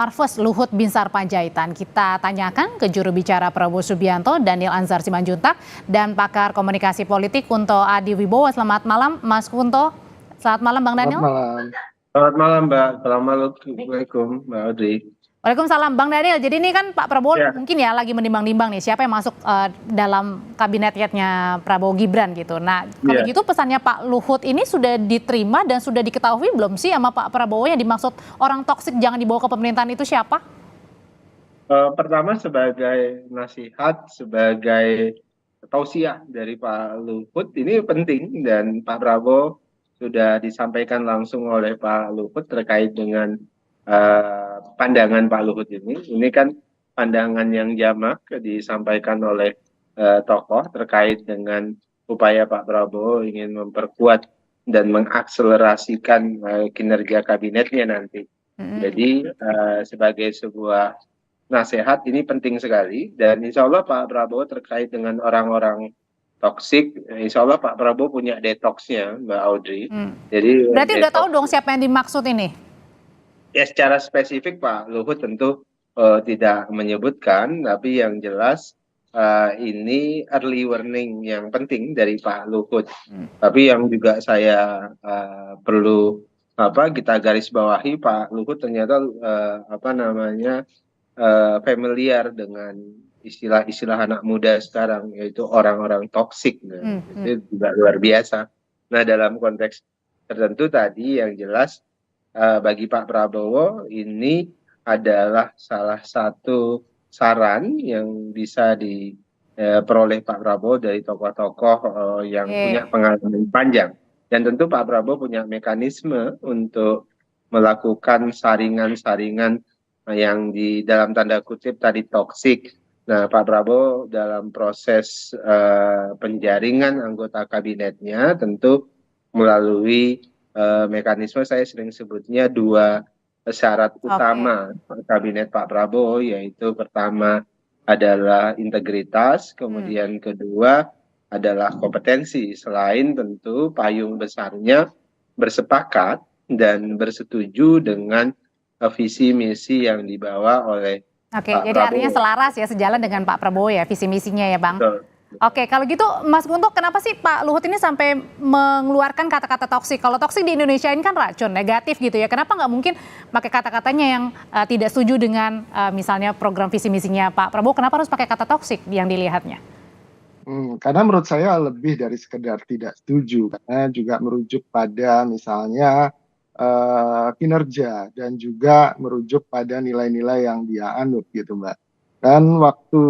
Marves Luhut Binsar Panjaitan. Kita tanyakan ke juru bicara Prabowo Subianto, Daniel Anzar Simanjuntak, dan pakar komunikasi politik Kunto Adi Wibowo. Selamat malam, Mas Kunto. Selamat malam, Bang Daniel. Selamat malam. Selamat malam, Mbak. Assalamualaikum, Mbak Audrey. Waalaikumsalam, Bang Daniel. Jadi ini kan Pak Prabowo mungkin ya lagi menimbang-nimbang nih siapa yang masuk dalam kabinetnya Prabowo Gibran gitu. Nah, kalau gitu pesannya Pak Luhut ini sudah diterima dan sudah diketahui belum sih sama Pak Prabowo yang dimaksud orang toksik jangan dibawa ke pemerintahan itu siapa? Pertama sebagai nasihat, sebagai tausiah dari Pak Luhut ini penting, dan Pak Prabowo sudah disampaikan langsung oleh Pak Luhut terkait dengan pandangan Pak Luhut ini. Ini kan pandangan yang jamak disampaikan oleh tokoh terkait dengan upaya Pak Prabowo ingin memperkuat dan mengakselerasikan kinerja kabinetnya nanti. Jadi sebagai sebuah nasihat ini penting sekali, dan insya Allah Pak Prabowo terkait dengan orang-orang toksik, insya Allah Pak Prabowo punya detoxnya, Mbak Audrey. Jadi berarti udah tahu dong siapa yang dimaksud ini? Ya secara spesifik Pak Luhut tentu tidak menyebutkan, tapi yang jelas ini early warning yang penting dari Pak Luhut. Tapi yang juga saya perlu kita garis bawahi, Pak Luhut ternyata familiar dengan istilah-istilah anak muda sekarang, yaitu orang-orang toksik. Itu juga luar biasa. Nah, dalam konteks tertentu tadi yang jelas bagi Pak Prabowo ini adalah salah satu saran yang bisa diperoleh Pak Prabowo dari tokoh-tokoh yang punya pengalaman panjang. Dan tentu Pak Prabowo punya mekanisme untuk melakukan saringan-saringan yang di dalam tanda kutip tadi toksik. Nah, Pak Prabowo dalam proses penjaringan anggota kabinetnya tentu melalui mekanisme, saya sering sebutnya dua syarat utama kabinet Pak Prabowo, yaitu pertama adalah integritas, kemudian kedua adalah kompetensi, selain tentu payung besarnya bersepakat dan bersetuju dengan visi misi yang dibawa oleh Pak jadi Prabowo. Artinya selaras ya, sejalan dengan Pak Prabowo ya visi misinya ya, Bang. Betul. Kalau gitu Mas Kunto, kenapa sih Pak Luhut ini sampai mengeluarkan kata-kata toksik? Kalau toksik di Indonesia ini kan racun, negatif gitu ya. Kenapa nggak mungkin pakai kata-katanya yang tidak setuju dengan misalnya program visi misinya Pak Prabowo? Kenapa harus pakai kata toksik yang dilihatnya? Karena menurut saya lebih dari sekedar tidak setuju, karena juga merujuk pada misalnya kinerja dan juga merujuk pada nilai-nilai yang dia anut gitu, Mbak. Dan waktu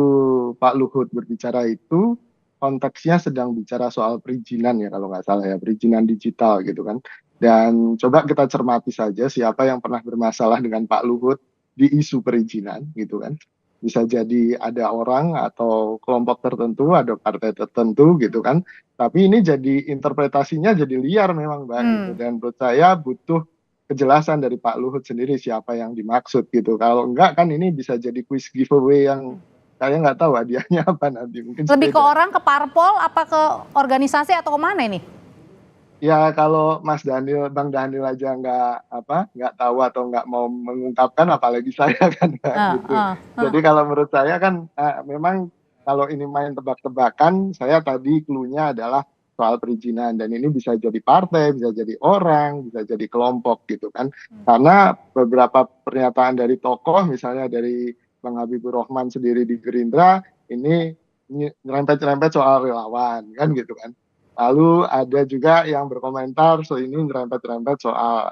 Pak Luhut berbicara itu konteksnya sedang bicara soal perizinan ya, kalau nggak salah ya, perizinan digital gitu kan. Dan coba kita cermati saja siapa yang pernah bermasalah dengan Pak Luhut di isu perizinan gitu kan. Bisa jadi ada orang atau kelompok tertentu, ada partai tertentu gitu kan. Tapi ini jadi interpretasinya jadi liar memang, Mbak. Gitu. Dan menurut saya butuh kejelasan dari Pak Luhut sendiri siapa yang dimaksud gitu. Kalau enggak kan ini bisa jadi quiz giveaway yang saya nggak tahu hadiahnya apa nanti. Mungkin lebih ke orang, ke parpol, apa ke organisasi atau kemana ini? Ya kalau Bang Daniel aja nggak tahu atau nggak mau mengungkapkan, apalagi saya kan gitu. Jadi kalau menurut saya kan memang kalau ini main tebak-tebakan, saya tadi cluenya adalah soal perizinan, dan ini bisa jadi partai, bisa jadi orang, bisa jadi kelompok gitu kan. Karena beberapa pernyataan dari tokoh, misalnya dari Bang Habibur Rahman sendiri di Gerindra, ini nyerempet-nyerempet soal relawan kan gitu kan. Lalu ada juga yang berkomentar ini nyerempet-nyerempet soal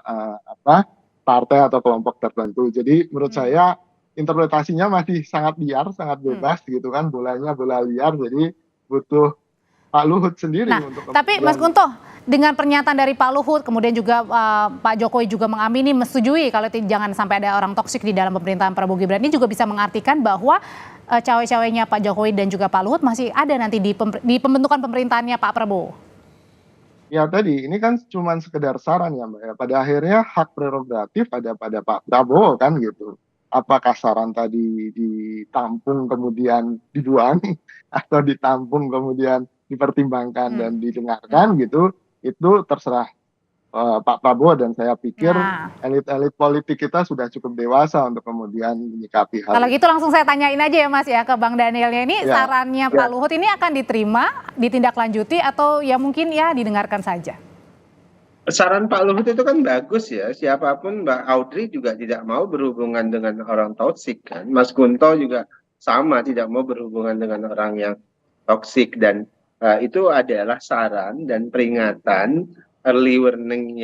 partai atau kelompok tertentu. Jadi menurut saya interpretasinya masih sangat liar, sangat bebas gitu kan, bolanya bola liar, jadi butuh Pak Luhut sendiri untuk tapi Mas Kunto, dengan pernyataan dari Pak Luhut, kemudian juga Pak Jokowi juga mengamini, menyetujui kalau jangan sampai ada orang toksik di dalam pemerintahan Prabowo Gibran, ini juga bisa mengartikan bahwa cawe-cawenya Pak Jokowi dan juga Pak Luhut masih ada nanti di pembentukan pemerintahannya Pak Prabowo. Ya tadi, ini kan cuma sekedar saran ya Mbak ya. Pada akhirnya hak prerogatif ada pada Pak Prabowo kan gitu. Apakah saran tadi ditampung kemudian dibuang atau ditampung kemudian dipertimbangkan dan didengarkan gitu, itu terserah Pak Prabowo, dan saya pikir Nah, elit-elit politik kita sudah cukup dewasa untuk kemudian menyikapi hal kalau itu. gitu langsung saya tanyain aja ya Mas ya ke Bang Danielnya, ini Ya, sarannya Pak Luhut ini akan diterima, ditindaklanjuti atau ya mungkin ya didengarkan saja? Saran Pak Luhut itu kan bagus ya, siapapun Mbak Audrey juga tidak mau berhubungan dengan orang toksik kan. Mas Kunto juga sama, tidak mau berhubungan dengan orang yang toksik, dan itu adalah saran dan peringatan, early warning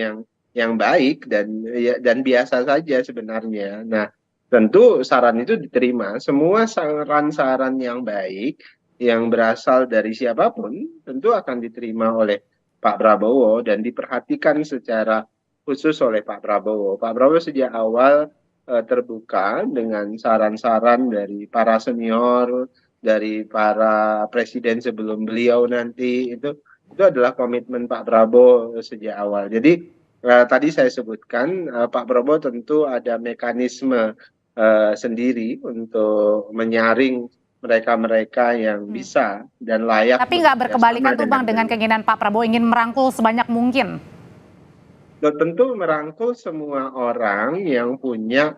yang baik dan ya, dan biasa saja sebenarnya. Nah, tentu saran itu diterima. Semua saran-saran yang baik yang berasal dari siapapun tentu akan diterima oleh Pak Prabowo dan diperhatikan secara khusus oleh Pak Prabowo. Pak Prabowo sejak awal terbuka dengan saran-saran dari para senior, dari para presiden sebelum beliau nanti. Itu adalah komitmen Pak Prabowo sejak awal. Jadi tadi saya sebutkan Pak Prabowo tentu ada mekanisme sendiri untuk menyaring mereka-mereka yang bisa dan layak Tapi nggak bekerja berkebalikan sama tuh Bang dengan beliau. keinginan Pak Prabowo ingin merangkul sebanyak mungkin. Tentu merangkul semua orang yang punya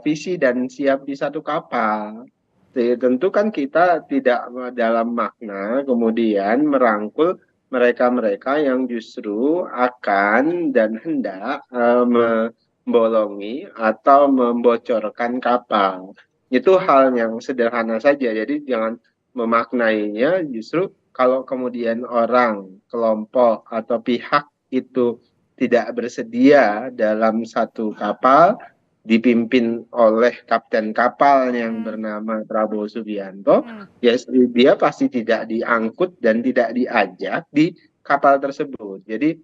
visi dan siap di satu kapal. Tentu kan kita tidak dalam makna kemudian merangkul mereka-mereka yang justru akan dan hendak membolongi atau membocorkan kapal. Itu hal yang sederhana saja. Jadi jangan memaknainya justru kalau kemudian orang, kelompok atau pihak itu tidak bersedia dalam satu kapal dipimpin oleh kapten kapal yang bernama Prabowo Subianto, ya dia pasti tidak diangkut dan tidak diajak di kapal tersebut. Jadi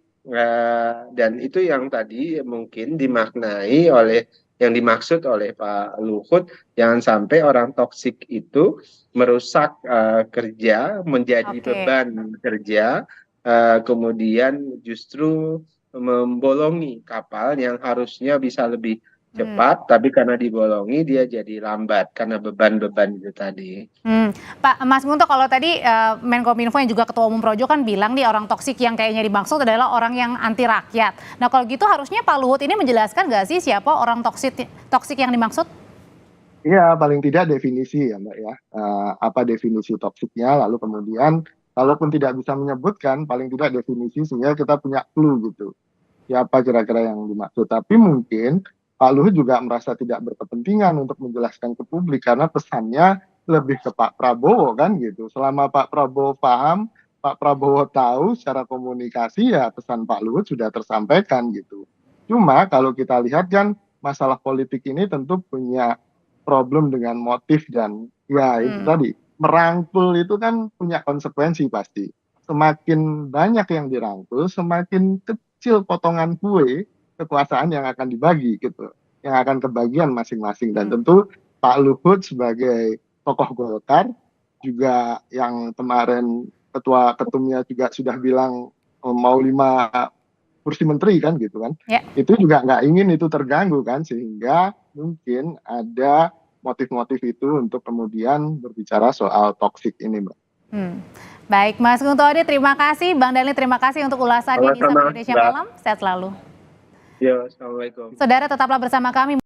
dan itu yang tadi mungkin dimaknai oleh yang dimaksud oleh Pak Luhut, jangan sampai orang toksik itu merusak kerja, menjadi Oke. beban kerja, kemudian justru membolongi kapal yang harusnya bisa lebih cepat, tapi karena dibolongi dia jadi lambat karena beban-beban itu tadi. Pak Mas Gunto, kalau tadi Menkominfo yang juga Ketua Umum Projo kan bilang nih orang toksik yang kayaknya dimaksud adalah orang yang anti rakyat. Nah kalau gitu harusnya Pak Luhut ini menjelaskan nggak sih siapa orang toksik yang dimaksud? Iya, paling tidak definisi ya Mbak ya. Apa definisi toksiknya, lalu kemudian kalaupun tidak bisa menyebutkan, paling tidak definisi sehingga kita punya clue gitu. Siapa kira-kira yang dimaksud. Tapi mungkin Pak Luhut juga merasa tidak berkepentingan untuk menjelaskan ke publik karena pesannya lebih ke Pak Prabowo kan gitu. Selama Pak Prabowo paham, Pak Prabowo tahu secara komunikasi, ya pesan Pak Luhut sudah tersampaikan gitu. Cuma kalau kita lihat kan masalah politik ini tentu punya problem dengan motif, dan ya itu tadi merangkul itu kan punya konsekuensi pasti. Semakin banyak yang dirangkul, semakin kecil potongan kue kekuasaan yang akan dibagi gitu, yang akan kebagian masing-masing. Dan tentu Pak Luhut sebagai tokoh Golkar juga yang kemarin ketua ketumnya juga sudah bilang mau 5 kursi menteri kan gitu kan, Ya. itu juga nggak ingin itu terganggu kan, sehingga mungkin ada motif-motif itu untuk kemudian berbicara soal toksik ini Mbak. Baik Mas Gunto, terima kasih. Bang Daniel terima kasih untuk ulasannya di Sapa Sama-sama, Indonesia Mbak. Malam. Sehat selalu. Yo, assalamualaikum. Saudara tetaplah bersama kami.